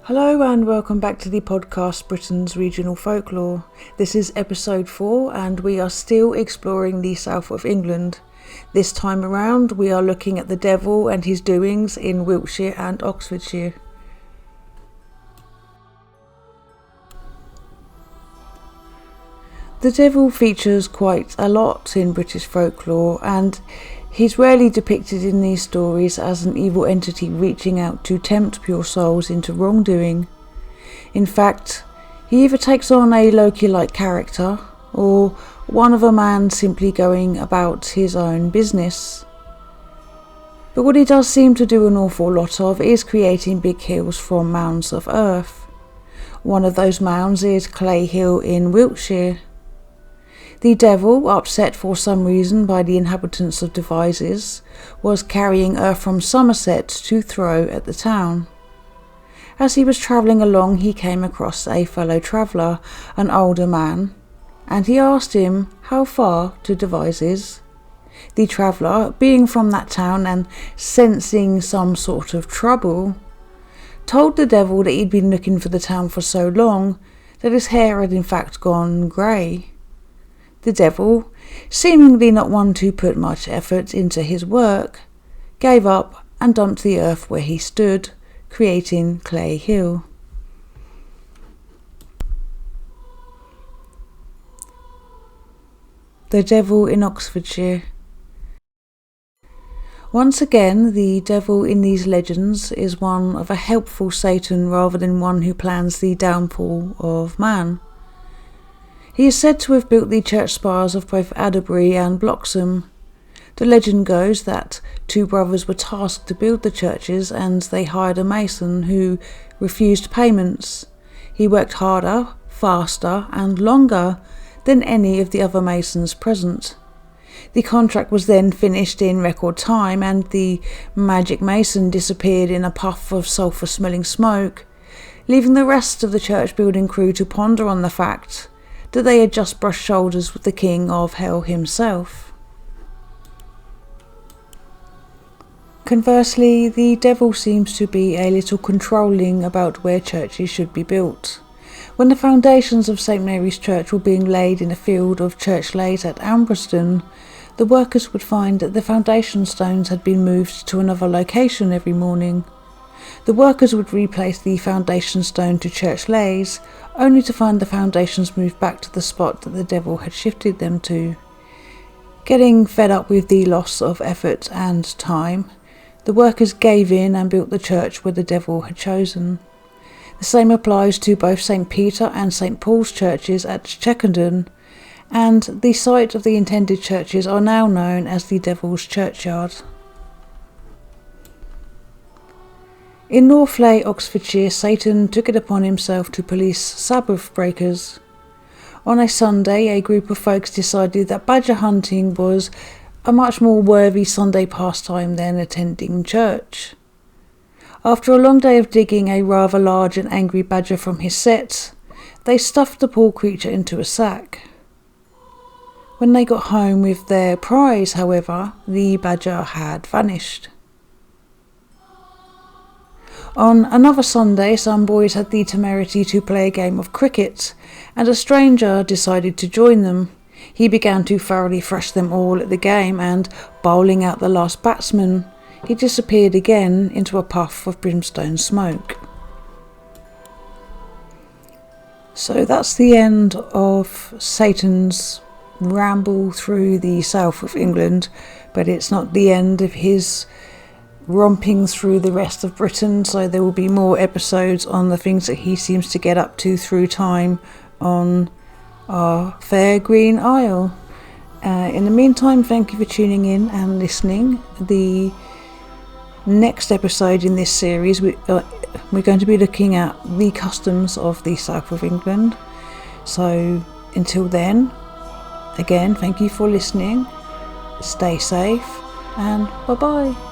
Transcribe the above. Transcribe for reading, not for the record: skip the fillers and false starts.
Hello and welcome back to the podcast Britain's Regional Folklore. This is episode 4 and we are still exploring the south of England. This time around we are looking at the devil and his doings in Wiltshire and Oxfordshire. The devil features quite a lot in British folklore, and he's rarely depicted in these stories as an evil entity reaching out to tempt pure souls into wrongdoing. In fact, he either takes on a Loki-like character, or one of a man simply going about his own business. But what he does seem to do an awful lot of is creating big hills from mounds of earth. One of those mounds is Clay Hill in Wiltshire. The devil, upset for some reason by the inhabitants of Devizes, was carrying earth from Somerset to throw at the town. As he was travelling along, he came across a fellow traveller, an older man, and he asked him how far to Devizes. The traveller, being from that town and sensing some sort of trouble, told the devil that he'd been looking for the town for so long that his hair had in fact gone grey. The devil, seemingly not one to put much effort into his work, gave up and dumped the earth where he stood, creating Clay Hill. The devil in Oxfordshire. Once again, the devil in these legends is one of a helpful Satan rather than one who plans the downfall of man. He is said to have built the church spires of both Adderbury and Bloxham. The legend goes that two brothers were tasked to build the churches and they hired a mason who refused payments. He worked harder, faster and longer than any of the other masons present. The contract was then finished in record time and the magic mason disappeared in a puff of sulphur-smelling smoke, leaving the rest of the church building crew to ponder on the fact that they had just brushed shoulders with the king of hell himself. Conversely, the devil seems to be a little controlling about where churches should be built. When the foundations of St Mary's Church were being laid in a field of church lays at Ambreston, the workers would find that the foundation stones had been moved to another location every morning. The workers would replace the foundation stone to church lays, only to find the foundations moved back to the spot that the devil had shifted them to. Getting fed up with the loss of effort and time, the workers gave in and built the church where the devil had chosen. The same applies to both St Peter and St Paul's churches at Checkendon, and the site of the intended churches are now known as the Devil's Churchyard. In Northley, Oxfordshire, Satan took it upon himself to police Sabbath breakers. On a Sunday, a group of folks decided that badger hunting was a much more worthy Sunday pastime than attending church. After a long day of digging a rather large and angry badger from his set, they stuffed the poor creature into a sack. When they got home with their prize, however, the badger had vanished. On another Sunday, some boys had the temerity to play a game of cricket, and a stranger decided to join them. He began to thoroughly thrash them all at the game, and, bowling out the last batsman, he disappeared again into a puff of brimstone smoke. So that's the end of Satan's ramble through the south of England, but it's not the end of his romping through the rest of Britain, so there will be more episodes on the things that he seems to get up to through time on our fair green isle. In the meantime, thank you for tuning in and listening. The next episode in this series, we're going to be looking at the customs of the south of England. So until then, again, thank you for listening, stay safe, and bye bye.